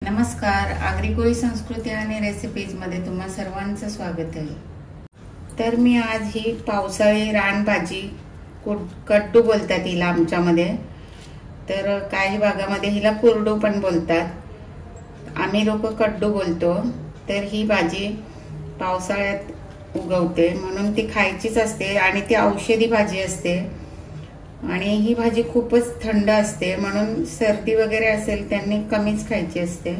नमस्कार, आगरी कोळी संस्कृती आणि रेसिपीजमध्ये तुम्हा सर्वांचं स्वागत आहे। तर मी आज ही पावसाळी रानभाजी कड्डू बोलतात हिला आमच्यामध्ये, तर काही भागामध्ये हिला कुरडू पण बोलतात। आम्ही लोक कड्डू बोलतो। तर ही भाजी पावसाळ्यात उगवते म्हणून ती खायचीच असते आणि ती औषधी भाजी असते आणि ही भाजी खूपच थंड असते म्हणून सर्दी वगैरे असेल त्यांनी कमीच खायची असते।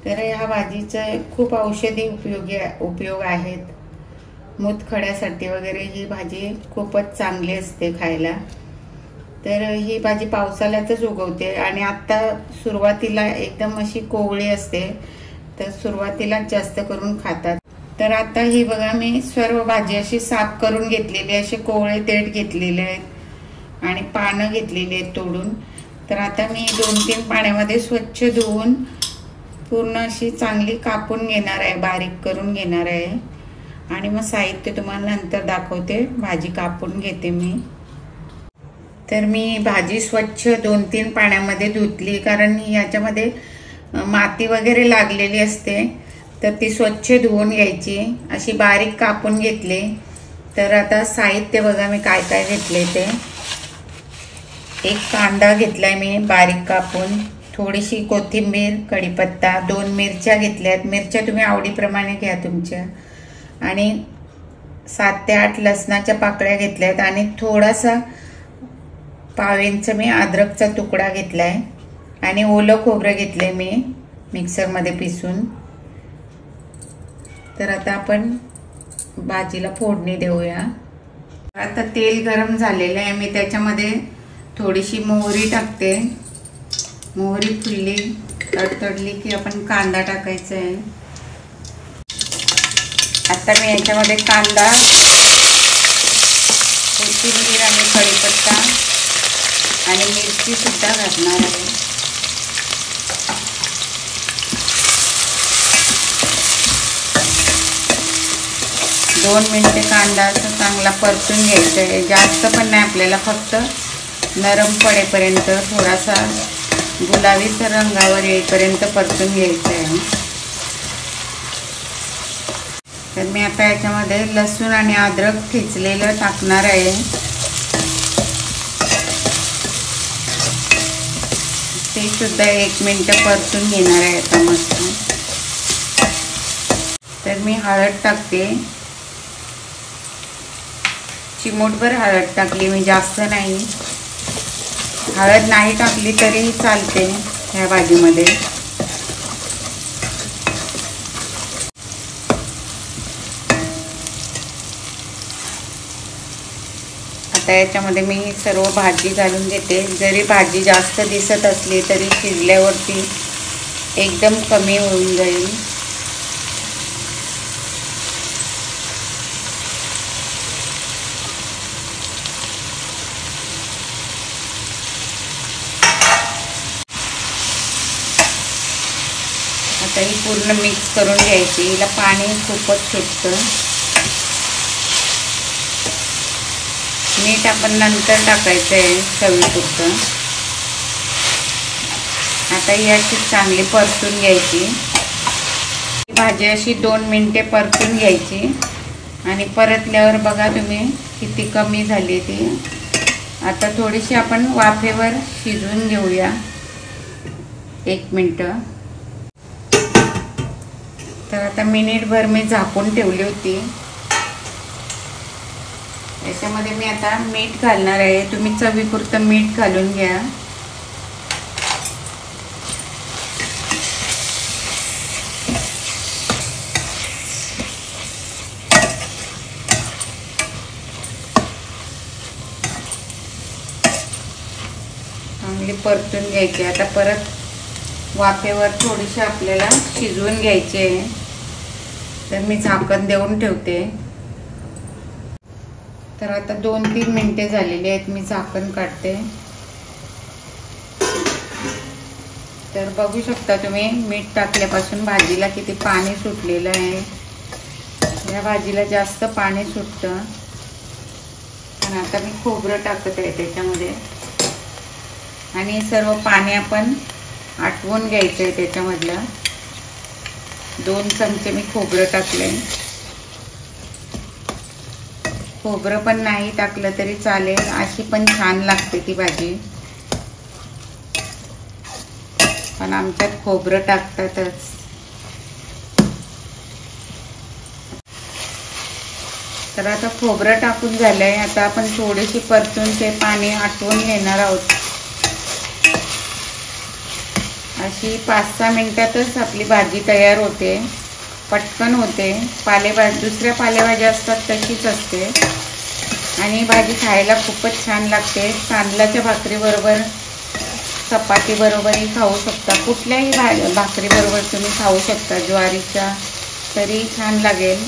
तर ह्या भाजीचे खूप औषधी उपयोग आहेत। मूतखड्यासाठी वगैरे ही भाजी खूपच चांगली असते खायला। तर ही भाजी पावसाळ्यातच उगवते आणि आता सुरुवातीला एकदम अशी कोवळी असते, तर सुरुवातीला जास्त करून खातात। तर आता ही बघा, मी सर्व भाजी अशी साफ करून घेतलेली, असे कोवळे देठ घेतलेले आहेत आणि पानं घेतलेली आहेत तोडून। तर आता मी 2-3 पाण्यामध्ये स्वच्छ धुवून पूर्ण अशी चांगली कापून घेणार आहे, बारीक करून घेणार आहे आणि मग साहित्य तुम्हाला नंतर दाखवते। भाजी कापून घेते मी। तर मी भाजी स्वच्छ 2-3 पाण्यामध्ये धुतली, कारण याच्यामध्ये माती वगैरे लागलेली असते, तर ती स्वच्छ धुवून घ्यायची। अशी बारीक कापून घेतली। तर आता साहित्य बघा मी काय काय घेतले ते। एक कांदा घेतलाय मी बारीक कापून, थोडीशी कोथिंबीर, कढीपत्ता, 2 मिरच्या घेतल्यात। मिरच्या तुम्ही आवडीप्रमाणे घ्या तुमच्या, आणि 7 ते 8 लसणाच्या पाकळ्या घेतल्यात आणि थोडासा पाव इंच मी अद्रकचा तुकडा घेतलाय आणि ओलं खोबरं घेतलंय मी मिक्सरमध्ये पिसून। तर आता आपण भाजीला फोडणी देऊया। आता तेल गरम झालेलं आहे, मी त्याच्यामध्ये थोडीशी मोहरी टाकते। मोहरी फुलली, तडतडली की आपण कांदा टाकायचा आहे। आता मी याच्यामध्ये कांदा, कोथिंबीर आणि कढीपत्ता आणि मिरची सुद्धा घालणार आहे। 2 मिनिटे कांदा असा चांगला परतून घ्यायचा आहे। जास्त पण नाही आपल्याला, फक्त नरम पडेपर्यंत, थोडासा गुलाबी रंगावर येईपर्यंत परतून घ्यायचं आहे। तर मी आता याच्यामध्ये लसूण आणि अद्रक ठेचलेलं टाकणार आहे। ते सुद्धा 1 मिनिट परतून घेणार आहे आता मस्त। तर मी हळद टाकते, चिमूटभर हळद टाकली मी, जास्त नाही। हळद नाही टाकली तरी चालते ह्या भाजीमध्ये। आता याच्यामध्ये मी सर्व भाजी घालून घेते। जरी भाजी जास्त दिसत असली तरी शिजल्यावरती एकदम कमी होऊन जाईल। आता ही पूर्ण मिक्स करून घ्यायची। हिला पाणी खूपच सुटतं। मीठ आपण नंतर टाकायचं आहे चवीपुरतं। आता ही अशी चांगली परतून घ्यायची। भाजी अशी 2 मिनिटे परतून घ्यायची आणि परतल्यावर बघा तुम्ही किती कमी झाली ती। आता थोडीशी आपण वाफेवर शिजवून घेऊया 1 मिनिट। तर आता मिनिटभर मी झाकून ठेवली होती। याच्यामध्ये मी आता मीठ घालणार आहे। तुम्ही चवीपुरतं मीठ घालून घ्या। चांगली परतून घ्यायची। आता परत वाफेवर थोडीशी आपल्याला शिजवून घ्यायची आहे। तर मी झाकण देऊन ठेवते। तर आता 2-3 मिनिटे झालेली आहेत, मी झाकण काढते। तर बघू शकता तुम्ही, मीठ टाकल्यापासून भाजीला किती पाणी सुटलेलं आहे। या भाजीला जास्त पाणी सुटतं, पण आता मी खोबरं टाकत आहे त्याच्यामध्ये आणि सर्व पाणी आपण आटवून घ्यायचं आहे. त्याच्यामधलं 2 चमचे मी खोबरं टाकले. खोबरं पण नाही टाकलं तरी चालेल, अशी पण छान लागते ती भाजी, पण आमच्यात खोबरं टाकतातच. तर आता खोबरं टाकून झालंय. आता आपण थोडीशी परतून ते पाणी आटवून घेणार आहोत. अशी 5-6 मिनिटातच आपली भाजी तयार होते, पटकन होते. दुसऱ्या पालेभाज्या असतात तशीच असते आणि भाजी खायला खूपच छान लागते. तांदळाच्या भाकरीबरोबर, चपातीबरोबरही खाऊ शकता, कुठल्याही भाकरीबरोबर तुम्ही खाऊ शकता, ज्वारीच्या तरी छान लागेल.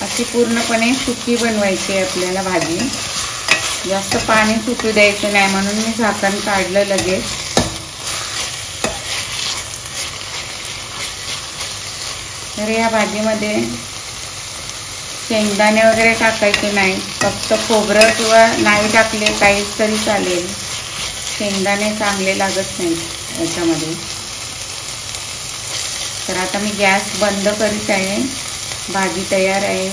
अशी पूर्णपणे सुकी बनवायची आपल्याला भाजी, जास्त पाणी सुटू द्यायचं नाही, म्हणून मी झाकण काढलं लगेच. तर या भाजीमध्ये शेंगदाणे वगैरे टाकायचे नाही, फक्त खोबरं किंवा नाही टाकले काहीच तरी चालेल. शेंगदाणे चांगले लागत नाही याच्यामध्ये. तर आता मी गॅस बंद करीत आहे. भाजी तयार आहे.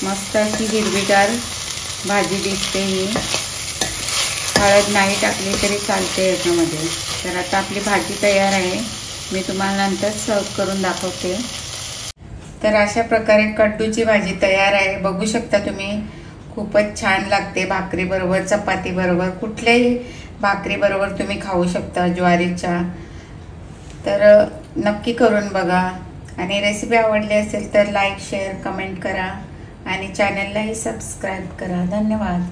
मस्त अशी हिरवीगार भाजी दिसते ही. हळद नाही टाकली तरी चालते याच्यामध्ये. तर आता आपली भाजी तयार आहे. मी तुम्हाला नंतर सर्व करून दाखवते. तर अशा प्रकारे कड्डूची भाजी तयार आहे. बघू शकता तुम्ही, खूपच छान लागते. भाकरीबरोबर, चपातीबरोबर, कुठल्याही भाकरीबरोबर तुम्ही खाऊ शकता ज्वारीच्या. तर नक्की करून बघा आणि रेसिपी आवडली असेल तर लाईक, शेअर, कमेंट करा आणि चॅनललाही सबस्क्राईब करा. धन्यवाद.